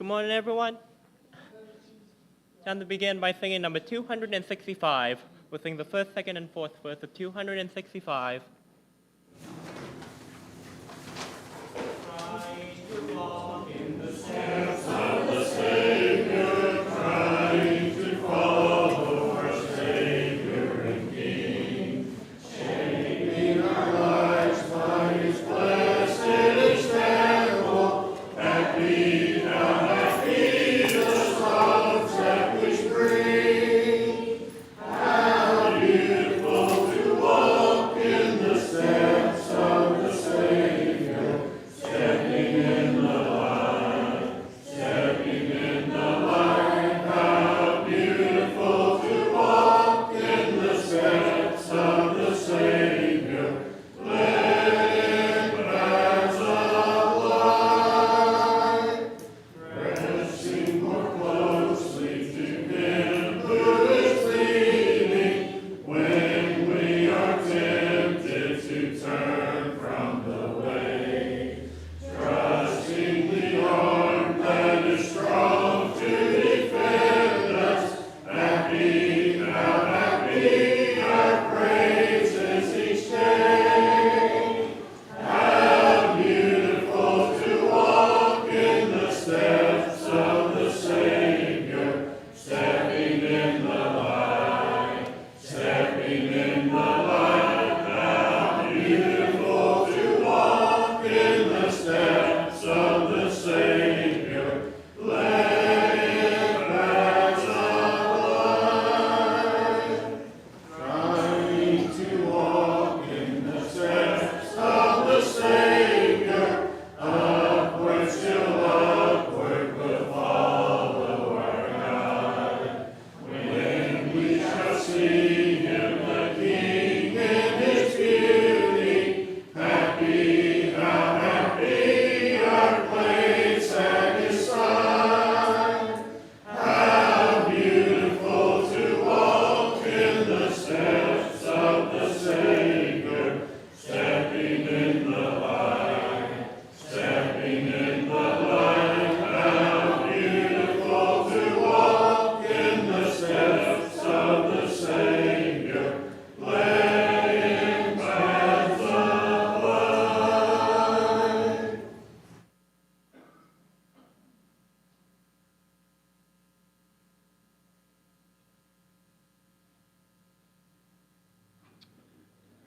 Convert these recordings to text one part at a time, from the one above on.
Good morning, everyone. Time to begin by singing number 265. We'll sing the first, second, and fourth verse of 265.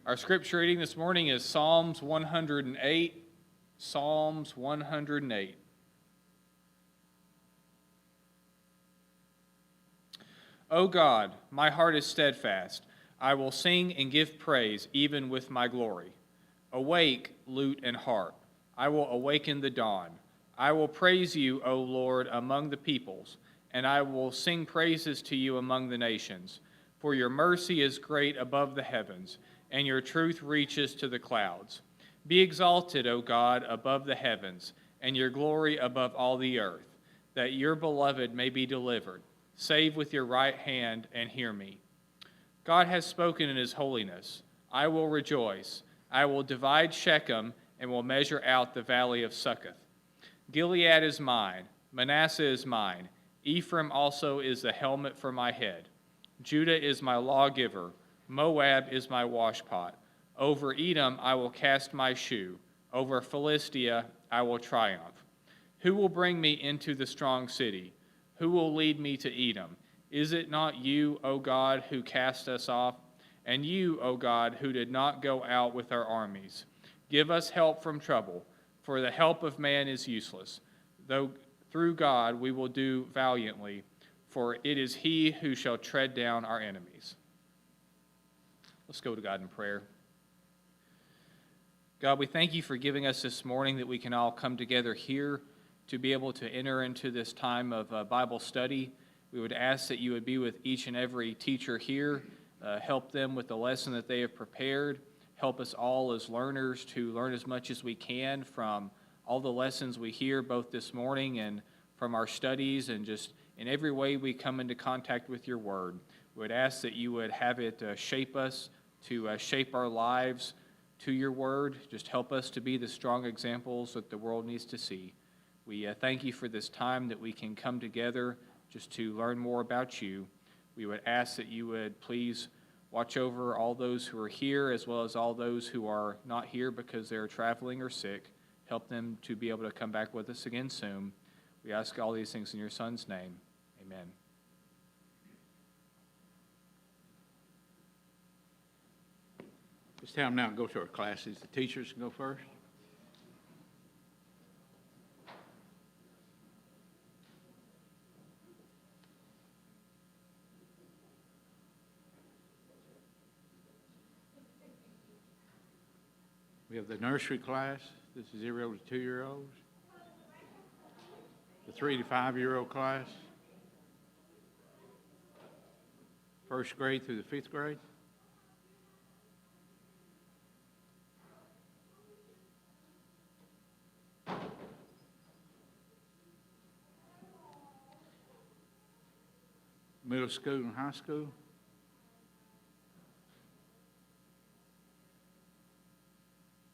Our scripture reading this morning is Psalms 108. Psalms 108. O God, my heart is steadfast. I will sing and give praise, even with my glory. Awake, lute and harp. I will awaken the dawn. I will praise you, O Lord, among the peoples, and I will sing praises to you among the nations. For your mercy is great above the heavens, and your truth reaches to the clouds. Be exalted, O God, above the heavens, and your glory above all the earth, that your beloved may be delivered. Save with your right hand and hear me. God has spoken in his holiness. I will rejoice. I will divide Shechem and will measure out the valley of Succoth. Gilead is mine. Manasseh is mine. Ephraim also is the helmet for my head. Judah is my lawgiver. Moab is my washpot. Over Edom I will cast my shoe. Over Philistia I will triumph. Who will bring me into the strong city? Who will lead me to Edom? Is it not you, O God, who cast us off? And you, O God, who did not go out with our armies? Give us help from trouble, for the help of man is useless. Though through God we will do valiantly, for it is he who shall tread down our enemies. Let's go to God in prayer. God, we thank you for giving us this morning that we can all come together here to be able to enter into this time of Bible study. We would ask that you would be with each and every teacher here, help them with the lesson that they have prepared, help us all as learners to learn as much as we can from all the lessons we hear both this morning and from our studies and just in every way we come into contact with your word. We would ask that you would have it shape us, to shape our lives to your word. Just help us to be the strong examples that the world needs to see. We thank you for this time that we can come together just to learn more about you. We would ask that you would please watch over all those who are here as well as all those who are not here because they're traveling or sick. Help them to be able to come back with us again soon. We ask all these things in your Son's name. Amen. It's time now to go to our classes. The teachers can go first. We have the nursery class. This is 0 to 2-year-olds. The 3 to 5-year-old class. First grade through the 5th grade. Middle school and high school.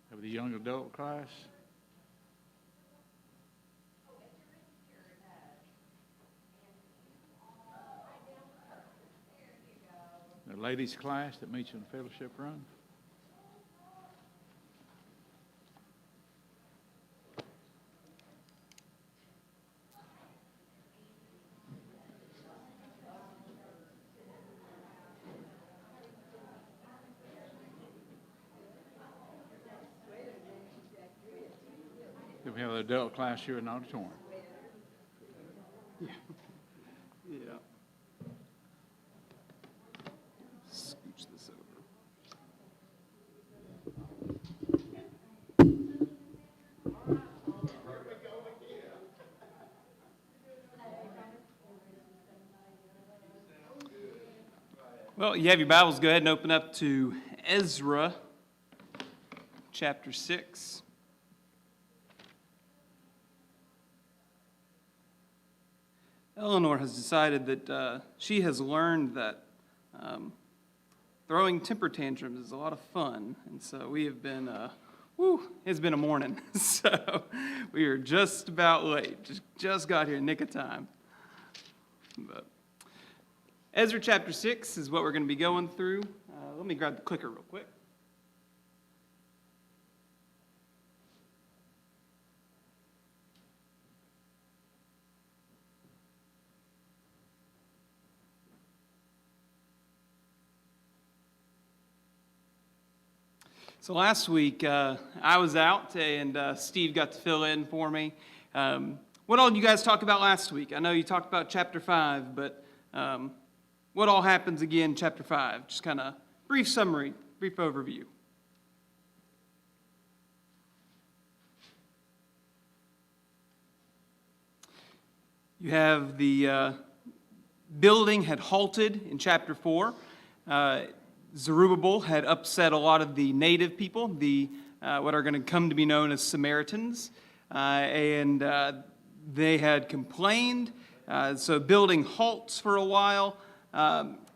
Have the young adult class. The ladies class that meets in the fellowship room. Then we have the adult class here in the auditorium. Yeah. Scooch this over. Well, you have your Bibles, go ahead and open up to Ezra chapter 6. Eleanor has decided that she has learned that throwing temper tantrums is a lot of fun. And so we have been, it's been a morning. So we are just about late. Just got here in nick of time. But Ezra chapter 6 is what we're going to be going through. Let me grab the clicker real quick. So last week, I was out, and Steve got to fill in for me. What all did you guys talk about last week? I know you talked about chapter 5, but what all happens again in chapter 5? Just kind of brief summary, brief overview. You have the building had halted in chapter 4. Zerubbabel had upset a lot of the native people, what are going to come to be known as Samaritans, and they had complained. So building halts for a while.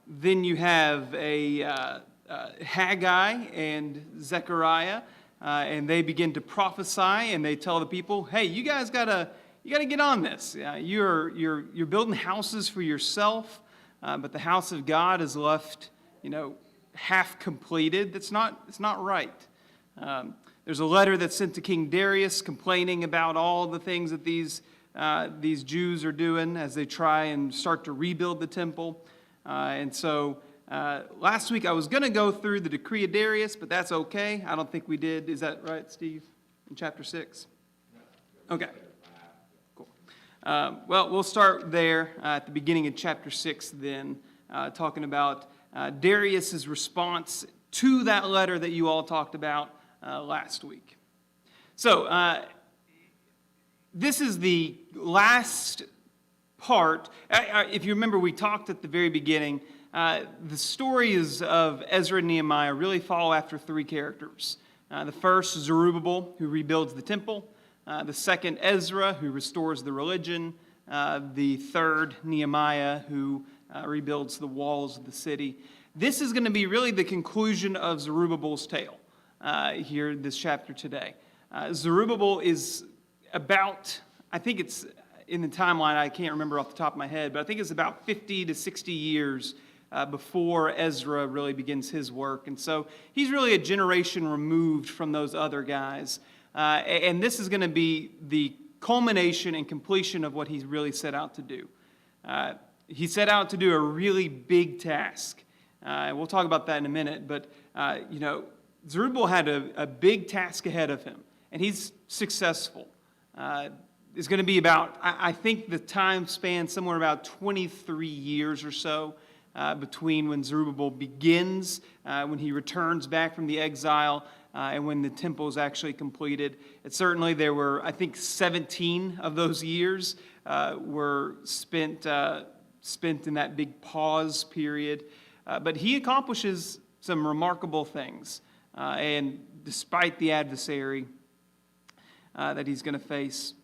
Then you have a Haggai and Zechariah, and they begin to prophesy, and they tell the people, "Hey, you guys gotta get on this. You're building houses for yourself, but the house of God is left, half completed. It's not right." There's a letter that's sent to King Darius complaining about all the things that these Jews are doing as they try and start to rebuild the temple. And so last week I was going to go through the decree of Darius, but that's okay. I don't think we did. Is that right, Steve? In chapter 6? Okay. Cool. Well, we'll start there at the beginning of chapter 6 then, talking about Darius's response to that letter that you all talked about last week. So, this is the last part. If you remember, we talked at the very beginning. The stories of Ezra and Nehemiah really follow after three characters. The first, Zerubbabel, who rebuilds the temple. The second, Ezra, who restores the religion. The third, Nehemiah, who rebuilds the walls of the city. This is going to be really the conclusion of Zerubbabel's tale here in this chapter today. Zerubbabel is about, I think it's in the timeline, I can't remember off the top of my head, but I think it's about 50 to 60 years before Ezra really begins his work. And so he's really a generation removed from those other guys. And this is going to be the culmination and completion of what he's really set out to do. He set out to do a really big task. We'll talk about that in a minute, but Zerubbabel had a big task ahead of him, and he's successful. It's going to be about, I think the time span somewhere about 23 years or so between when Zerubbabel begins, when he returns back from the exile, and when the temple is actually completed. And certainly there were, I think, 17 of those years were spent in that big pause period. But he accomplishes some remarkable things. And despite the adversary that he's going to face.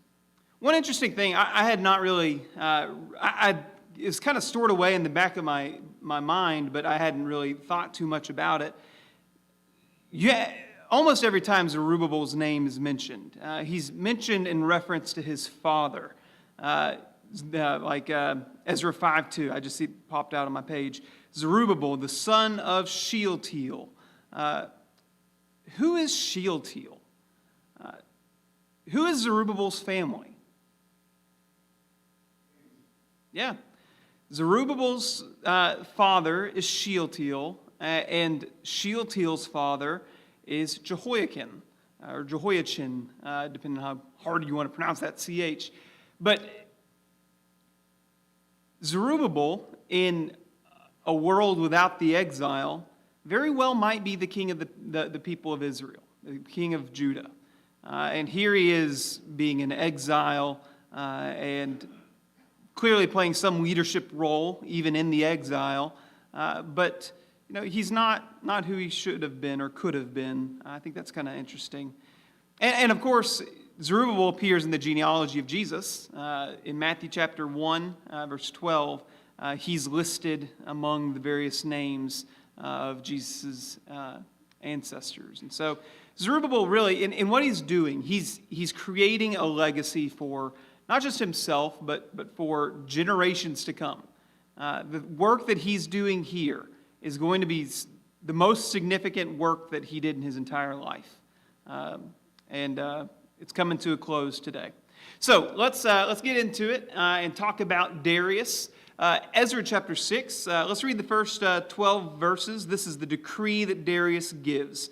One interesting thing, I had not really, it was kind of stored away in the back of my mind, but I hadn't really thought too much about it. Yeah, almost every time Zerubbabel's name is mentioned, he's mentioned in reference to his father. Like Ezra 5:2, I just see it popped out on my page. Zerubbabel, the son of Shealtiel. Who is Shealtiel? Who is Zerubbabel's family? Yeah. Zerubbabel's father is Shealtiel, and Shealtiel's father is Jehoiakim, or Jehoiachin, depending on how hard you want to pronounce that CH. But Zerubbabel, in a world without the exile, very well might be the king of the people of Israel, the king of Judah. And here he is being in exile and clearly playing some leadership role, even in the exile. But he's not who he should have been or could have been. I think that's kind of interesting. And of course, Zerubbabel appears in the genealogy of Jesus. In Matthew chapter 1, verse 12, he's listed among the various names of Jesus' ancestors. And so Zerubbabel really, in what he's doing, he's creating a legacy for not just himself, but for generations to come. The work that he's doing here is going to be the most significant work that he did in his entire life. And it's coming to a close today. So let's get into it and talk about Darius. Ezra chapter 6, let's read the first 12 verses. This is the decree that Darius gives.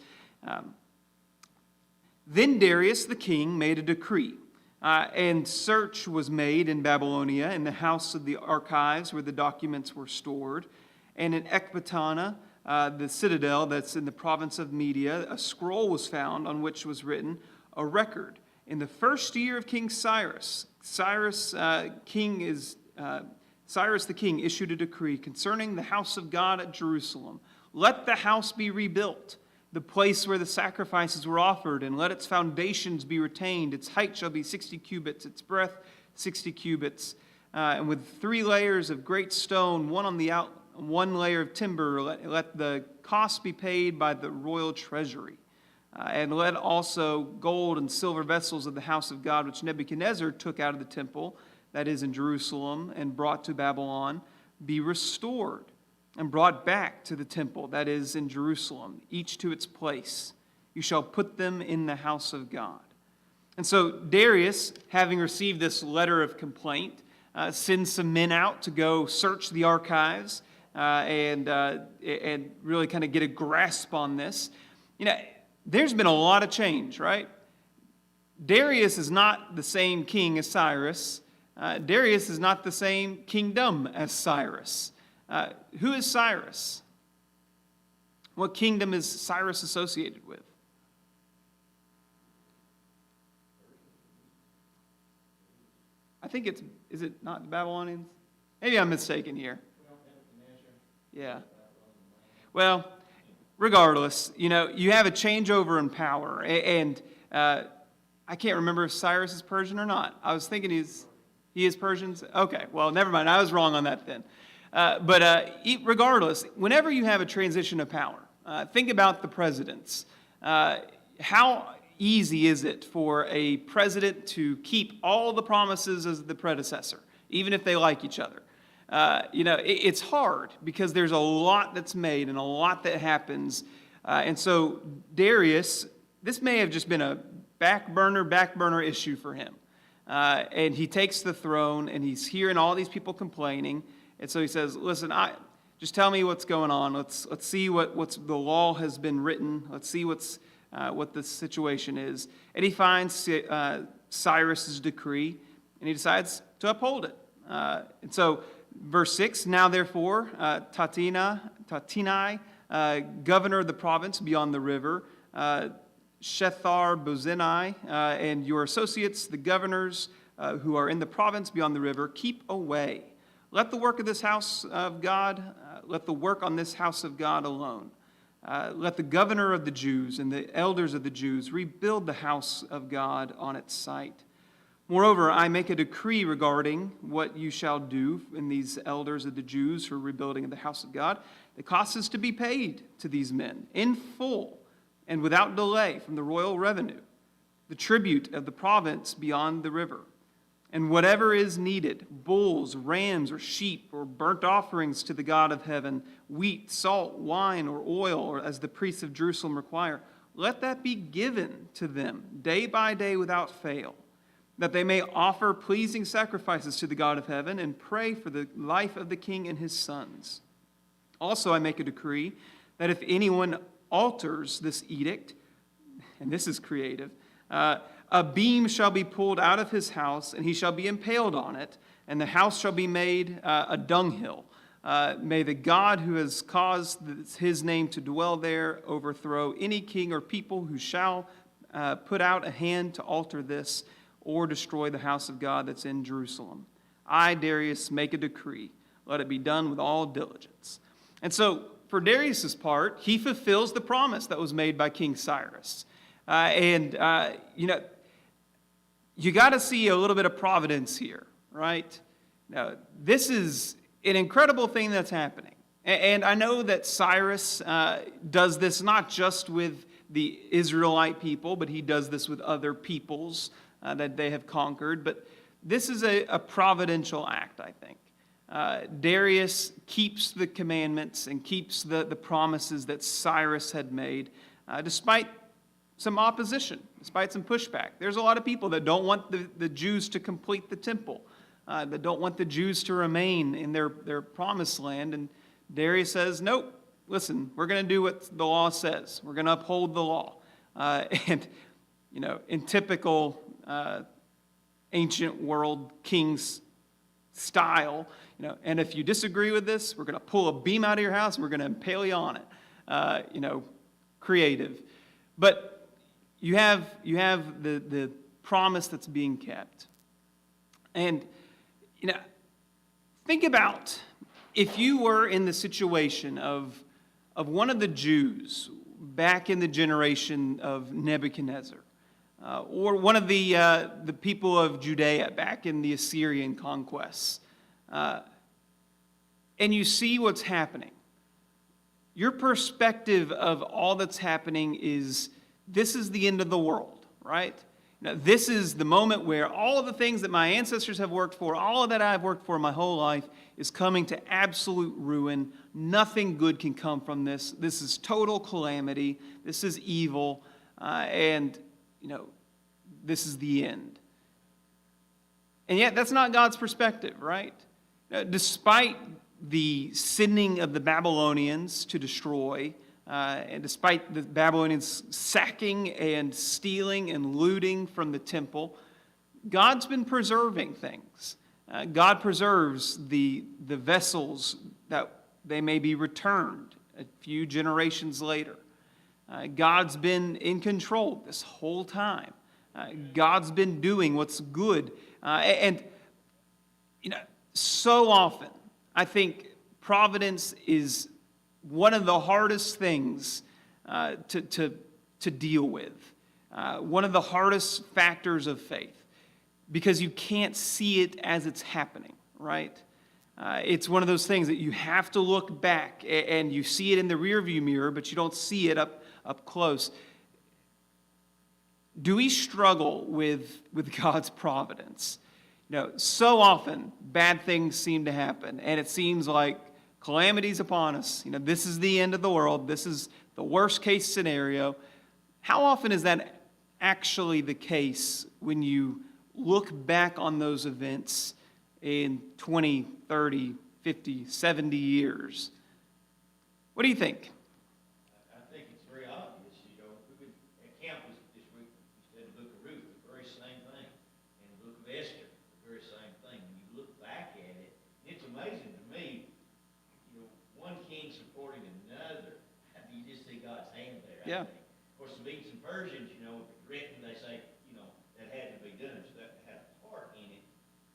Then Darius the king made a decree, and search was made in Babylonia in the house of the archives where the documents were stored, and in Ecbatana, the citadel that's in the province of Media, a scroll was found on which was written a record. In the first year of King Cyrus, Cyrus the king issued a decree concerning the house of God at Jerusalem. Let the house be rebuilt, the place where the sacrifices were offered, and let its foundations be retained. Its height shall be 60 cubits, its breadth 60 cubits, and with 3 layers of great stone, one layer of timber. Let the cost be paid by the royal treasury. And let also gold and silver vessels of the house of God, which Nebuchadnezzar took out of the temple, that is in Jerusalem, and brought to Babylon, be restored and brought back to the temple, that is in Jerusalem, each to its place. You shall put them in the house of God. And so Darius, having received this letter of complaint, sends some men out to go search the archives and really kind of get a grasp on this. There's been a lot of change, right? Darius is not the same king as Cyrus. Darius is not the same kingdom as Cyrus. Who is Cyrus? What kingdom is Cyrus associated with? I think is it not the Babylonians? Maybe I'm mistaken here. Yeah. Well, regardless, you have a changeover in power. And I can't remember if Cyrus is Persian or not. I was thinking he is Persian? Okay, well, never mind. I was wrong on that then. But regardless, whenever you have a transition of power, think about the presidents. How easy is it for a president to keep all the promises as the predecessor, even if they like each other? It's hard because there's a lot that's made and a lot that happens. And so Darius, this may have just been a back burner issue for him. And he takes the throne, and he's hearing all these people complaining. And so he says, listen, just tell me what's going on. Let's see what's the law has been written. Let's see what the situation is. And he finds Cyrus's decree, and he decides to uphold it. And so verse 6, now therefore, Tatinai, governor of the province beyond the river, Shethar-Bozenai, and your associates, the governors who are in the province beyond the river, keep away. Let the work of this house of God, let the work on this house of God alone. Let the governor of the Jews and the elders of the Jews rebuild the house of God on its site. Moreover, I make a decree regarding what you shall do in these elders of the Jews for rebuilding of the house of God. The cost is to be paid to these men in full and without delay from the royal revenue, the tribute of the province beyond the river, and whatever is needed, bulls, rams, or sheep, or burnt offerings to the God of heaven, wheat, salt, wine, or oil, or as the priests of Jerusalem require, let that be given to them day by day without fail, that they may offer pleasing sacrifices to the God of heaven and pray for the life of the king and his sons. Also I make a decree that if anyone alters this edict, and this is creative, a beam shall be pulled out of his house, and he shall be impaled on it, and the house shall be made a dunghill. May the God who has caused his name to dwell there overthrow any king or people who shall put out a hand to alter this or destroy the house of God that's in Jerusalem. I, Darius, make a decree. Let it be done with all diligence. And so, for Darius's part, he fulfills the promise that was made by King Cyrus. You got to see a little bit of providence here, right? Now, this is an incredible thing that's happening. And I know that Cyrus does this not just with the Israelite people, but he does this with other peoples that they have conquered. But this is a providential act, I think. Darius keeps the commandments and keeps the promises that Cyrus had made, despite some opposition, despite some pushback. There's a lot of people that don't want the Jews to complete the temple, that don't want the Jews to remain in their promised land. And Darius says, nope, listen, we're going to do what the law says. We're going to uphold the law. In typical ancient world king's style, and if you disagree with this, we're going to pull a beam out of your house and we're going to impale you on it. Creative. But you have the promise that's being kept. And, think about if you were in the situation of one of the Jews back in the generation of Nebuchadnezzar, or one of the people of Judea back in the Assyrian conquests, and you see what's happening. Your perspective of all that's happening is, this is the end of the world, right? Now, this is the moment where all of the things that my ancestors have worked for, all of that I've worked for my whole life, is coming to absolute ruin. Nothing good can come from this. This is total calamity. This is evil. This is the end. And yet, that's not God's perspective, right? Despite the sending of the Babylonians to destroy, and despite the Babylonians sacking and stealing and looting from the temple, God's been preserving things. God preserves the vessels that they may be returned a few generations later. God's been in control this whole time. God's been doing what's good. So often, I think providence is one of the hardest things to deal with. One of the hardest factors of faith. Because you can't see it as it's happening, right? It's one of those things that you have to look back and you see it in the rearview mirror, but you don't see it up close. do we struggle with God's providence? So often bad things seem to happen, and it seems like calamity's upon us. This is the end of the world. This is the worst case scenario. How often is that actually the case when you look back on those events in 20, 30, 50, 70 years? What do you think? I think it's very obvious, we've been at camp this week, we studied the book of Ruth, the very same thing, and the book of Esther, the very same thing. When you look back at it, it's amazing to me, one king supporting another. You just see God's hand there, I think. Of course, the Medes and Persians, written, they say, that had to be done, so that had a part in it.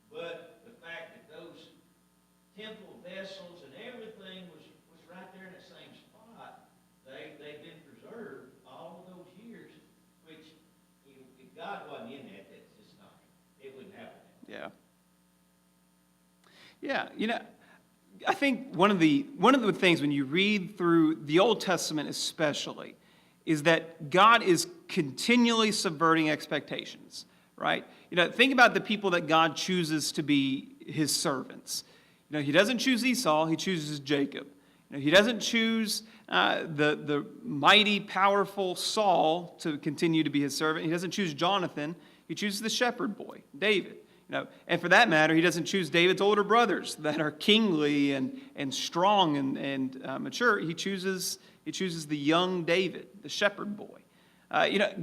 But the fact that those temple vessels and everything was right there in the same spot, they've been preserved all of those years, which if God wasn't in that, that's just not, it wouldn't happen. Yeah, I think one of the things when you read through the Old Testament especially is that God is continually subverting expectations, right? Think about the people that God chooses to be his servants. He doesn't choose Esau, he chooses Jacob. He doesn't choose the mighty, powerful Saul to continue to be his servant. He doesn't choose Jonathan. He chooses the shepherd boy, David. And for that matter, he doesn't choose David's older brothers that are kingly and strong and mature. He chooses the young David, the shepherd boy.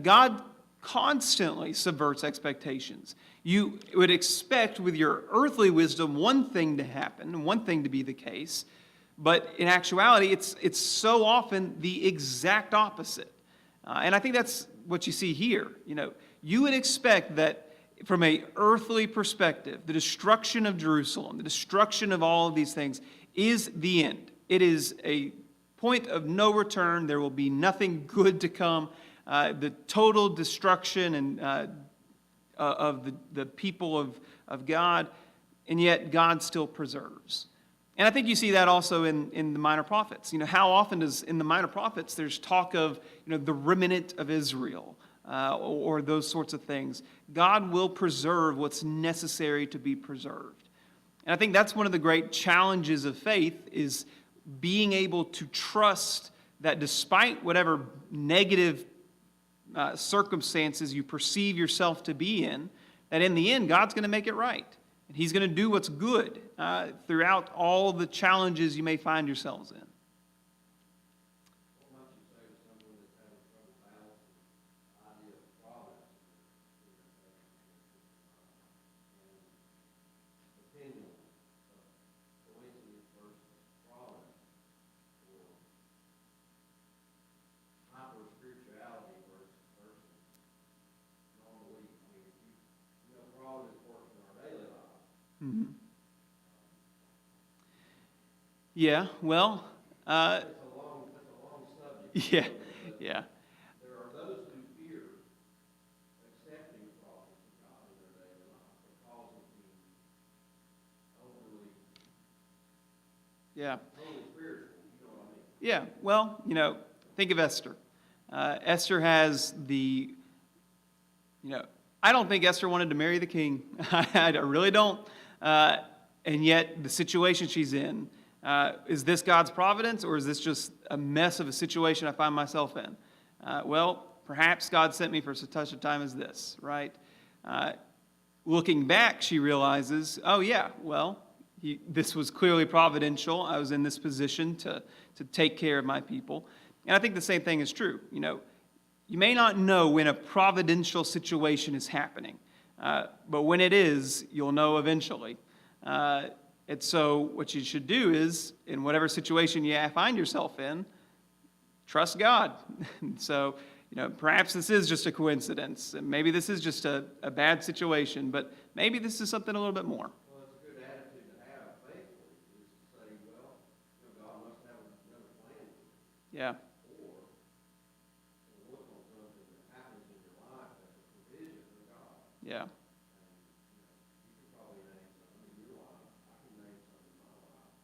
God constantly subverts expectations. You would expect with your earthly wisdom one thing to happen, one thing to be the case, but in actuality, it's so often the exact opposite. And I think that's what you see here. You would expect that from an earthly perspective, the destruction of Jerusalem, the destruction of all of these things is the end. It is a point of no return. There will be nothing good to come. The total destruction and of the people of God, and yet God still preserves. And I think you see that also in the minor prophets. How often does in the minor prophets there's talk of the remnant of Israel or those sorts of things. God will preserve what's necessary to be preserved. And I think that's one of the great challenges of faith is being able to trust that despite whatever negative circumstances you perceive yourself to be in, that in the end, God's going to make it right. And he's going to do what's good throughout all the challenges you may find yourselves in. Mm-hmm. Yeah, well, That's a long subject. yeah. There are those who fear accepting the promise of God in their daily life because of the overly spiritual, you know what I mean? Yeah, well, think of Esther. Esther has I don't think Esther wanted to marry the king. I really don't. And yet, the situation she's in, is this God's providence, or is this just a mess of a situation I find myself in? Well, perhaps God sent me for such a time as this, right? Looking back, she realizes, oh yeah, well, this was clearly providential. I was in this position to take care of my people. And I think the same thing is true. You may not know when a providential situation is happening, but when it is, you'll know eventually. And so what you should do is, in whatever situation you find yourself in, trust God. So, perhaps this is just a coincidence, and maybe this is just a bad situation, but maybe this is something a little bit more. Well, it's a good attitude to have, faithfully, is to say, well, God must have another plan. Yeah. Or look on something that happens in your life as a provision of God. Yeah. You could probably name some in your life. I can name some in my life.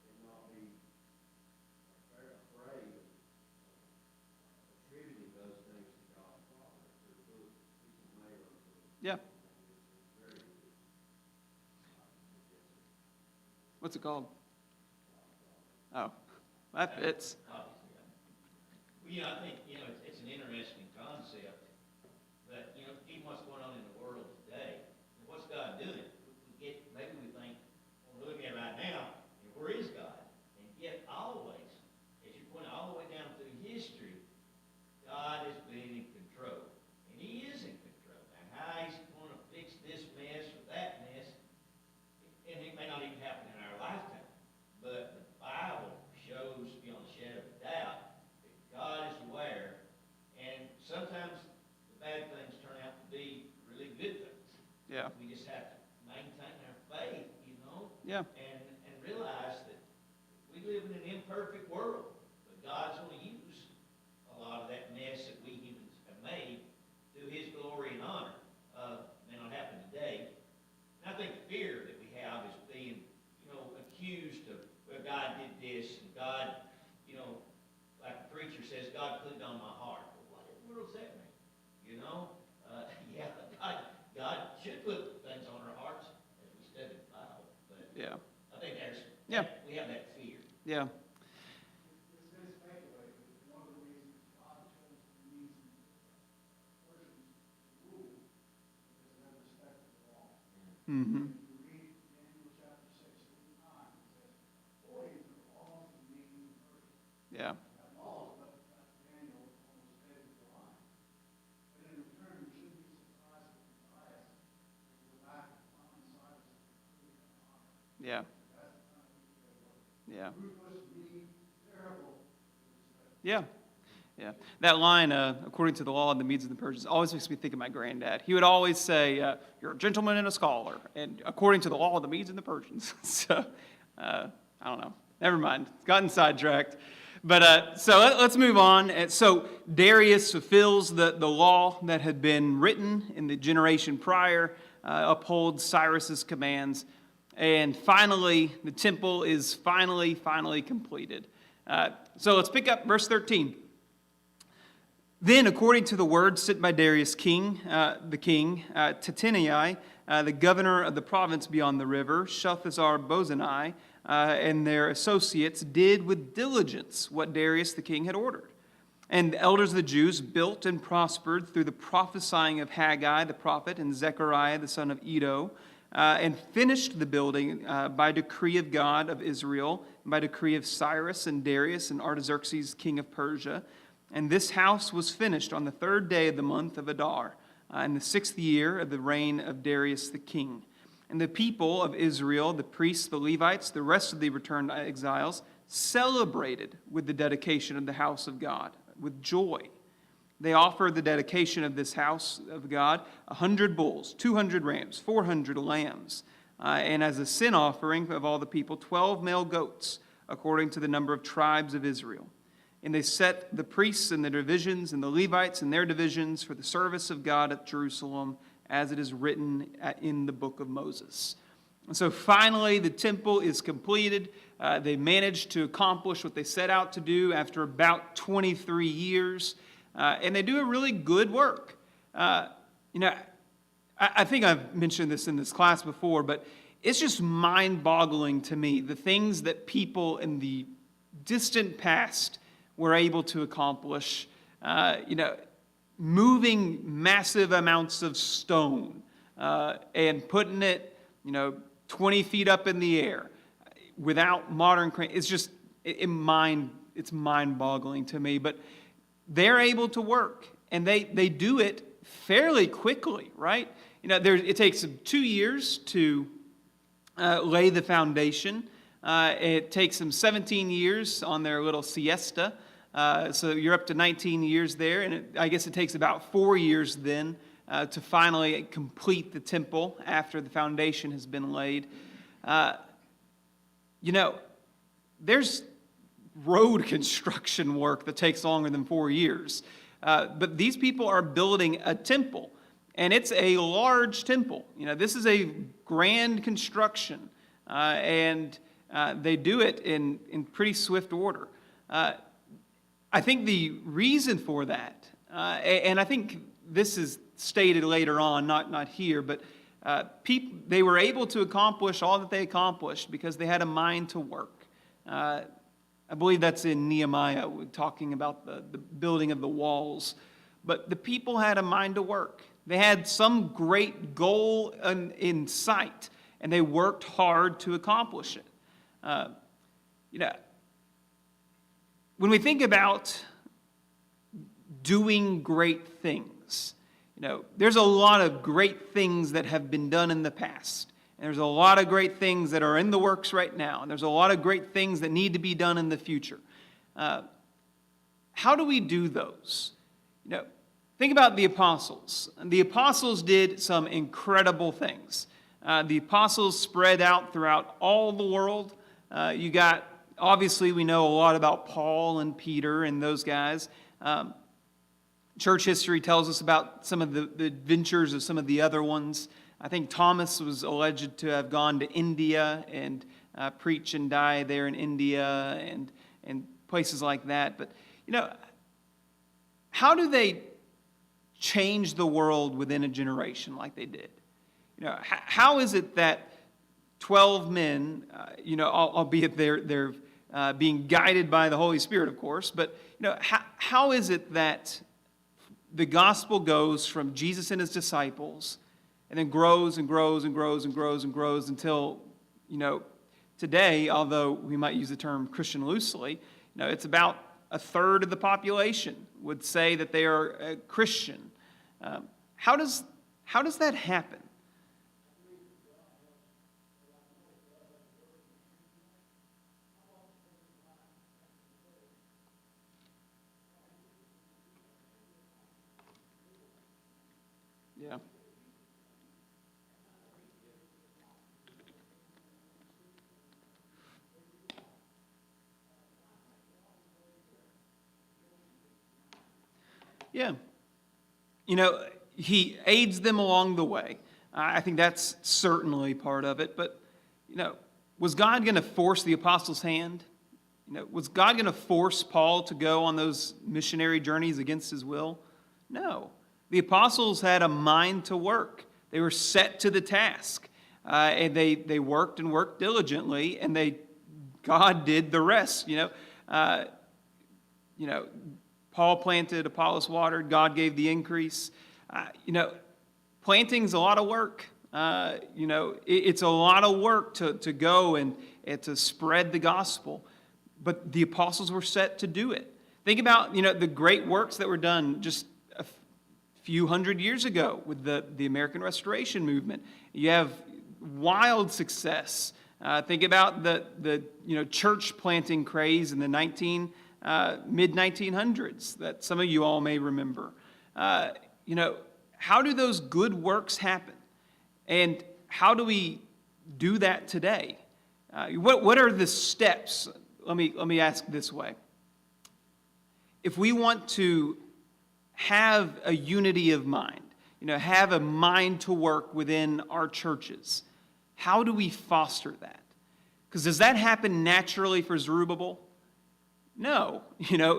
And not be afraid of attributing those things to God's providence. Yeah. What's it called? Oh, that fits. Well, I think, it's an interesting concept, but, even what's going on in the world today, what's God doing? Maybe we think, well, we're looking at it right now, where is God? And yet always, as you point out, all the way down through history, God has been in control. And He is in control. Now, how He's going to fix this mess or that mess, and it may not even happen in our lifetime, but the Bible shows beyond a shadow of a doubt that God is aware, and sometimes the bad things turn out to be really good things. Yeah. We just have to maintain our faith, Yeah. and realize that we live in an imperfect world, but God's going to use a lot of that mess that we humans have made to His glory and honor. May not happen today. And I think the fear that we have is being, accused of, well, God did this, and God, like the preacher says, God put it on my heart. Well, what in the world does that mean? Yeah, God should put things on our hearts as we study the Bible. But Yeah. I think Yeah. we have that fear. Yeah. It's been speculated that one of the reasons God chose the means and persons to rule is their respect of the law. Mm-hmm. If you read Daniel chapter 6, Luke 9, it says, according to the laws of the means and persons. Yeah. That law is what got Daniel almost dead with the lion. But in return, you shouldn't be surprised at the bias if you go back and find Cyrus completely unhonored. Yeah. That's the kind of people they were. Yeah. Ruthless, mean, terrible. Yeah. Yeah. That line, according to the law of the Medes and the Persians, always makes me think of my granddad. He would always say, you're a gentleman and a scholar, and according to the law of the Medes and the Persians. So, I don't know. Never mind. Gotten sidetracked. But so let's move on. So Darius fulfills the law that had been written in the generation prior, upholds Cyrus's commands, and finally, the temple is finally completed. So let's pick up verse 13. Then, according to the word sent by Darius the king, Tattenai, the governor of the province beyond the river, Shalthazar-Bozenai, and their associates did with diligence what Darius the king had ordered. And the elders of the Jews built and prospered through the prophesying of Haggai the prophet and Zechariah the son of Iddo, and finished the building by decree of God of Israel, and by decree of Cyrus and Darius and Artaxerxes king of Persia. And this house was finished on the 3rd day of the month of Adar, in the 6th year of the reign of Darius the king. And the people of Israel, the priests, the Levites, the rest of the returned exiles, celebrated with the dedication of the house of God with joy. They offered the dedication of this house of God 100 bulls, 200 rams, 400 lambs, and as a sin offering of all the people, 12 male goats, according to the number of tribes of Israel. And they set the priests and their divisions and the Levites and their divisions for the service of God at Jerusalem, as it is written in the book of Moses. And so finally, the temple is completed. They managed to accomplish what they set out to do after about 23 years. And they do a really good work. I think I've mentioned this in this class before, but it's just mind-boggling to me, the things that people in the distant past were able to accomplish. Moving massive amounts of stone and putting it, 20 feet up in the air without modern crane. It's just, it's mind-boggling to me. But they're able to work, and they do it fairly quickly, right? It takes them 2 years to lay the foundation. It takes them 17 years on their little siesta. So you're up to 19 years there, and I guess it takes about 4 years then to finally complete the temple after the foundation has been laid. There's road construction work that takes longer than 4 years. But these people are building a temple, and it's a large temple. This is a grand construction, and they do it in pretty swift order. I think the reason for that, and I think this is stated later on, not here, but they were able to accomplish all that they accomplished because they had a mind to work. I believe that's in Nehemiah, talking about the building of the walls. But the people had a mind to work. They had some great goal in sight, and they worked hard to accomplish it. When we think about doing great things, there's a lot of great things that have been done in the past. And there's a lot of great things that are in the works right now. And there's a lot of great things that need to be done in the future. How do we do those? Think about the apostles. The apostles did some incredible things. The apostles spread out throughout all the world. Obviously, we know a lot about Paul and Peter and those guys. Church history tells us about some of the adventures of some of the other ones. I think Thomas was alleged to have gone to India and preach and die there in India and places like that. But, how do they change the world within a generation like they did? How is it that 12 men, albeit they're being guided by the Holy Spirit, of course, but, how is it that the gospel goes from Jesus and his disciples and then grows and grows and grows and grows and grows until, today, although we might use the term Christian loosely, it's about a third of the population would say that they are a Christian. How does that happen? Yeah. Yeah. He aids them along the way. I think that's certainly part of it. But, was God going to force the apostles' hand? Was God going to force Paul to go on those missionary journeys against his will? No. The apostles had a mind to work. They were set to the task. And they worked and worked diligently, and God did the rest. Paul planted, Apollos watered, God gave the increase. Planting's a lot of work. It's a lot of work to go and to spread the gospel. But the apostles were set to do it. Think about, the great works that were done just a few hundred years ago with the American Restoration Movement. You have wild success. Think about the church planting craze in the mid-1900s that some of you all may remember. How do those good works happen? And how do we do that today? What are the steps? Let me ask this way. If we want to have a unity of mind, have a mind to work within our churches, how do we foster that? Because does that happen naturally for Zerubbabel? No.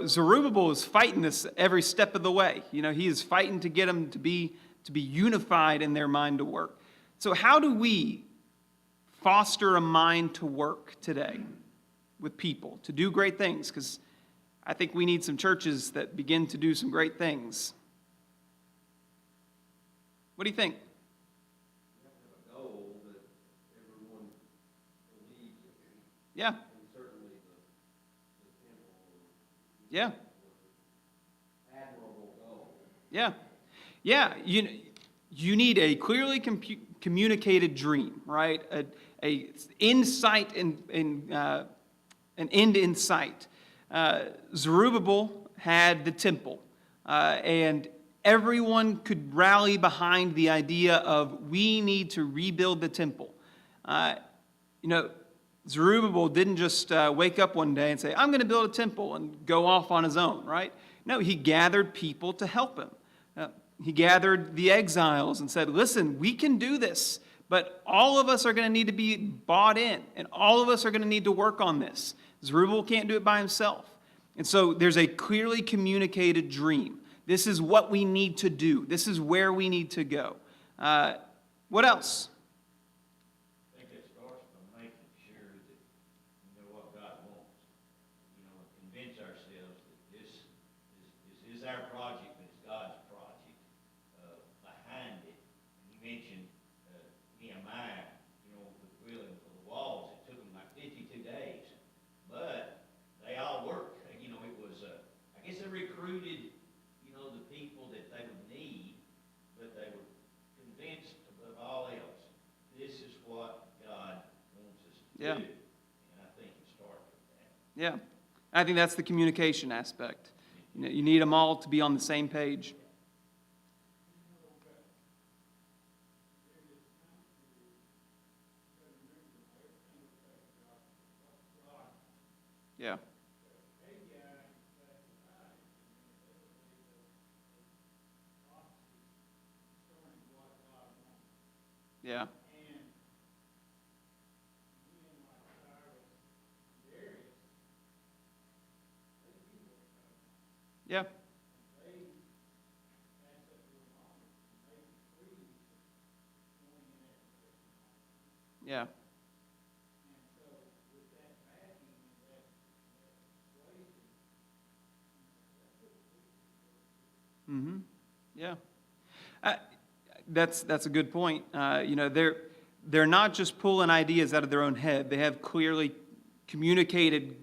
Zerubbabel is fighting this every step of the way. He is fighting to get them to be unified in their mind to work. So how do we foster a mind to work today with people, to do great things? Because I think we need some churches that begin to do some great things. What do you think? A goal that everyone believes in. Yeah. And certainly the temple. Yeah. Admirable goal. Yeah. Yeah. You need a clearly communicated dream, right? A insight and an end in sight. Zerubbabel had the temple, and everyone could rally behind the idea of we need to rebuild the temple. Zerubbabel didn't just wake up one day and say, I'm going to build a temple and go off on his own, right? No, he gathered people to help him. He gathered the exiles and said, listen, we can do this, but all of us are going to need to be bought in, and all of us are going to need to work on this. Zerubbabel can't do it by himself. And so there's a clearly communicated dream. This is what we need to do. This is where we need to go. What else? I think it starts by making sure that you know what God wants. You know, convince ourselves that this is our project, but it's God's project behind it. And you mentioned Nehemiah, you know, with building for the walls. It took them like 52 days, but they all worked. You know, it was I guess they recruited, you know, the people that they would need, but they were convinced above all else, this is what God wants us to Yeah. do. And I think it starts with that. Yeah, I think that's the communication aspect. You know, you need them all to be on the same page. Yeah. Yeah. Yeah. Yeah. Mm-hmm. Yeah. That's a good point. You know, they're not just pulling ideas out of their own head. They have clearly communicated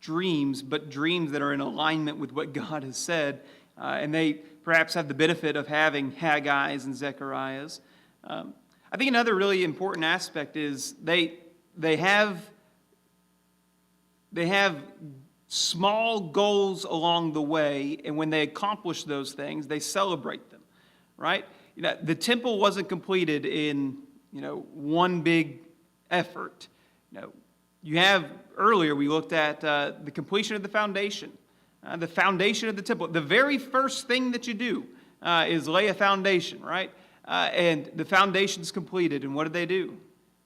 dreams, but dreams that are in alignment with what God has said. And they perhaps have the benefit of having Haggai's and Zechariah's. I think another really important aspect is they have small goals along the way, and when they accomplish those things, they celebrate them, right? You know, the temple wasn't completed in, you know, one big effort. You know, you have, earlier we looked at the completion of the foundation of the temple. The very first thing that you do is lay a foundation, right? And the foundation's completed, and what do?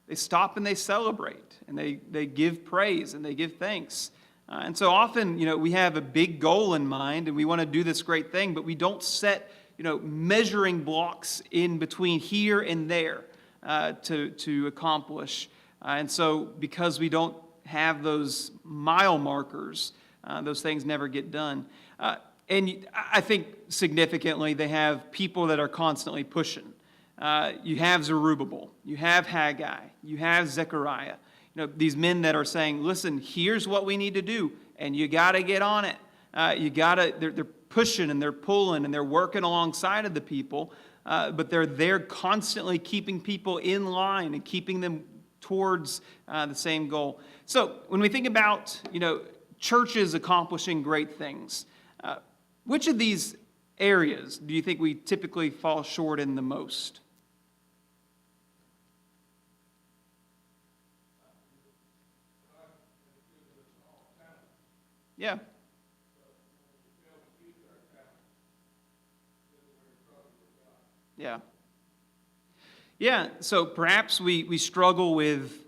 They stop and they celebrate, and they give praise and they give thanks. And so often, you know, we have a big goal in mind, and we want to do this great thing, but we don't set, you know, measuring blocks in between here and there to accomplish. And so because we don't have those mile markers, those things never get done. And I think significantly, they have people that are constantly pushing. You have Zerubbabel, you have Haggai, you have Zechariah. You know, these men that are saying, listen, here's what we need to do, and you got to get on it. They're pushing and they're pulling and they're working alongside of the people, but they're there constantly keeping people in line and keeping them towards the same goal. So when we think about, you know, churches accomplishing great things, which of these areas do you think we typically fall short in the most? Yeah. Yeah. Yeah, so perhaps we struggle with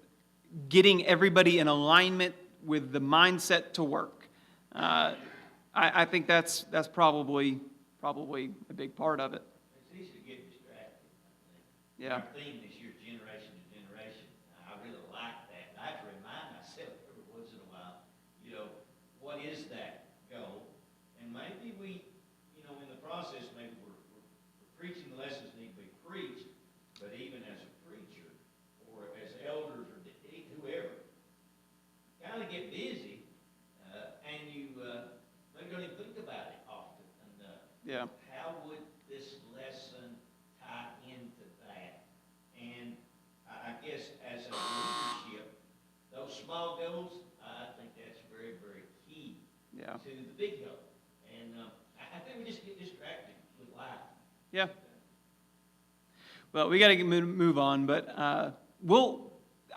getting everybody in alignment with the mindset to work. I think that's probably a big part of it. It's easy to get distracted, I think. Yeah. Our theme this year, generation to generation. I really like that. I have to remind myself every once in a while, you know, what is that goal? And maybe we, you know, in the process, maybe we're preaching the lessons need to be preached, but even as a preacher or as elders or whoever, kind of get busy, and you maybe don't even think about it often. And Yeah. how would this lesson tie into that? And I guess as a leadership, those small goals, I think that's very, very key Yeah. to the big goal. And I think we just get distracted with life. Yeah. Well, we got to move on, but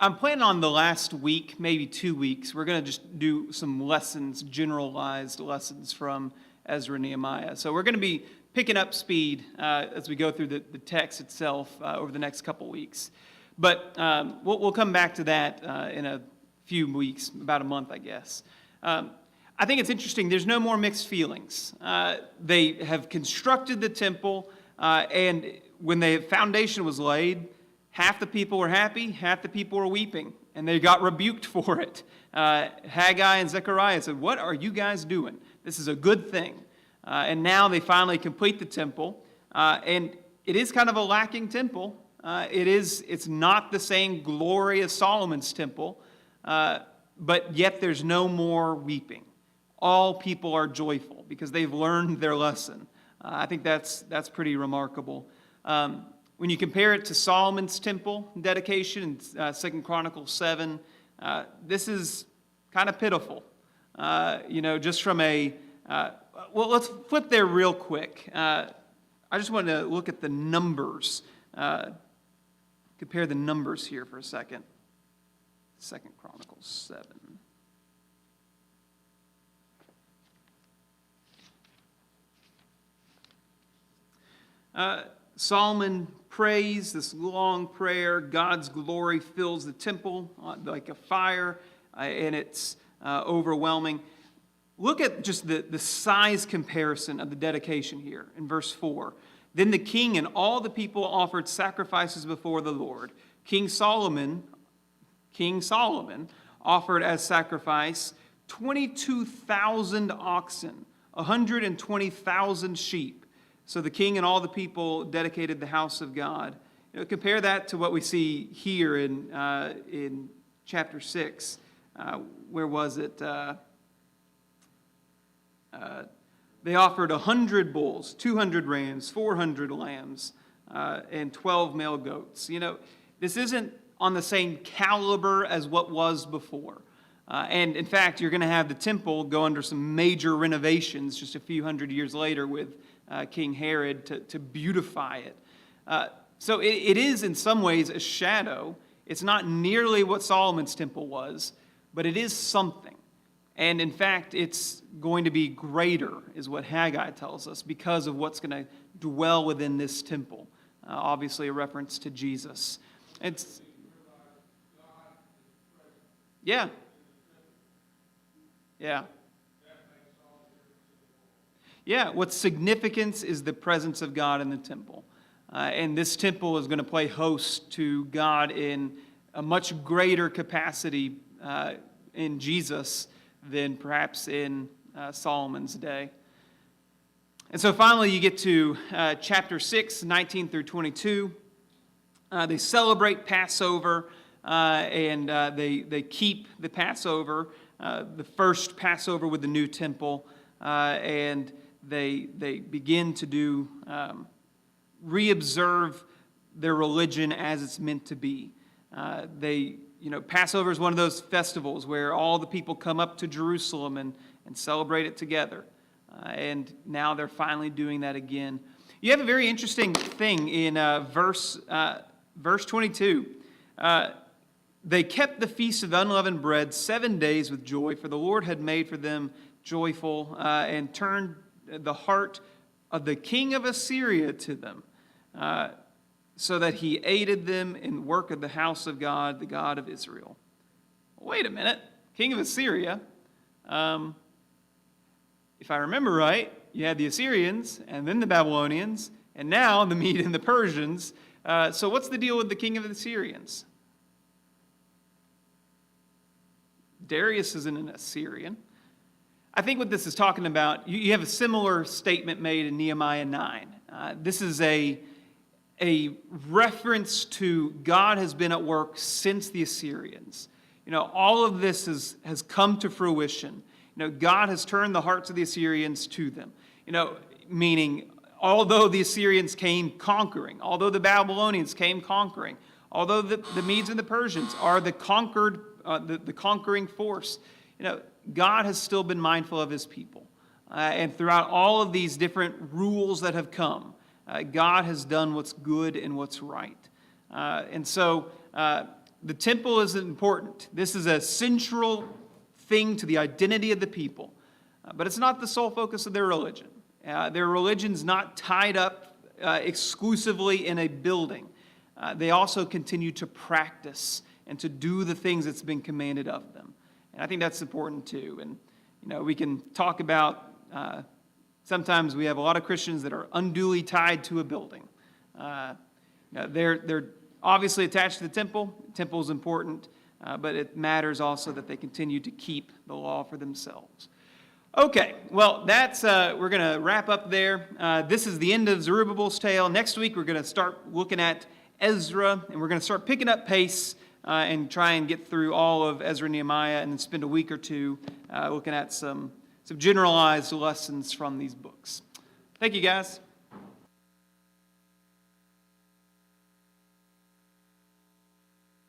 I'm planning on the last week, maybe 2 weeks, we're going to just do some lessons, generalized lessons from Ezra and Nehemiah. So we're going to be picking up speed as we go through the text itself over the next couple weeks. But we'll come back to that in a few weeks, about a month, I guess. I I think it's interesting. There's no more mixed feelings. They have constructed the temple, and when the foundation was laid, half the people were happy, half the people were weeping, and they got rebuked for it. Haggai and Zechariah said, "What are you guys doing? This is a good thing." And now they finally complete the temple, and it is kind of a lacking temple. It's not the same glory as Solomon's temple, but yet there's no more weeping. All people are joyful because they've learned their lesson. I think that's pretty remarkable. When you compare it to Solomon's temple dedication in 2 Chronicles 7, this is kind of pitiful. Just from well, let's flip there real quick. I just want to look at the numbers. Compare the numbers here for a second. 2 Chronicles 7. Solomon prays this long prayer. God's glory fills the temple like a fire, and it's overwhelming. Look at just the size comparison of the dedication here in verse 4. Then the king and all the people offered sacrifices before the Lord. King Solomon offered as sacrifice 22,000 oxen, 120,000 sheep. So the king and all the people dedicated the house of God. Compare that to what we see here in chapter 6. Where was it? They offered 100 bulls, 200 rams, 400 lambs, and 12 male goats. This isn't on the same caliber as what was before. And in fact, you're going to have the temple go under some major renovations just a few hundred years later with King Herod to beautify it. So it is in some ways a shadow. It's not nearly what Solomon's temple was, but it is something. And in fact, it's going to be greater, is what Haggai tells us, because of what's going to dwell within this temple. Obviously, a reference to Jesus. Yeah. What's significant is the presence of God in the temple. And this temple is going to play host to God in a much greater capacity in Jesus than perhaps in Solomon's day. And so finally you get to chapter 6, 19 through 22. They celebrate Passover, and they keep the Passover, the first Passover with the new temple, and they begin to do re-observe their religion as it's meant to be. Passover is one of those festivals where all the people come up to Jerusalem and celebrate it together. And now they're finally doing that again. You have a very interesting thing in verse 22. They kept the feast of unleavened bread 7 days with joy, for the Lord had made for them joyful and turned the heart of the king of Assyria to them, so that he aided them in the work of the house of God, the God of Israel. Wait a minute, king of Assyria. If I remember right, you had the Assyrians, and then the Babylonians, and now the Mede and the Persians. So what's the deal with the king of the Assyrians? Darius isn't an Assyrian. I think what this is talking about, you have a similar statement made in Nehemiah 9. This is a reference to God has been at work since the Assyrians. All of this has come to fruition. God has turned the hearts of the Assyrians to them. Meaning, although the Assyrians came conquering, although the Babylonians came conquering, although the Medes and the Persians are the conquering force, God has still been mindful of his people. And throughout all of these different rules that have come, God has done what's good and what's right. And so the temple is important. This is a central thing to the identity of the people. But it's not the sole focus of their religion. Their religion's not tied up exclusively in a building. They also continue to practice and to do the things that's been commanded of them. And I think that's important too. And we can talk about, sometimes we have a lot of Christians that are unduly tied to a building. They're obviously attached to the temple. The temple is important, but it matters also that they continue to keep the law for themselves. Okay, well, we're going to wrap up there. This is the end of Zerubbabel's tale. Next week, we're going to start looking at Ezra, and we're going to start picking up pace and try and get through all of Ezra and Nehemiah, and then spend a week or two looking at some generalized lessons from these books. Thank you, guys.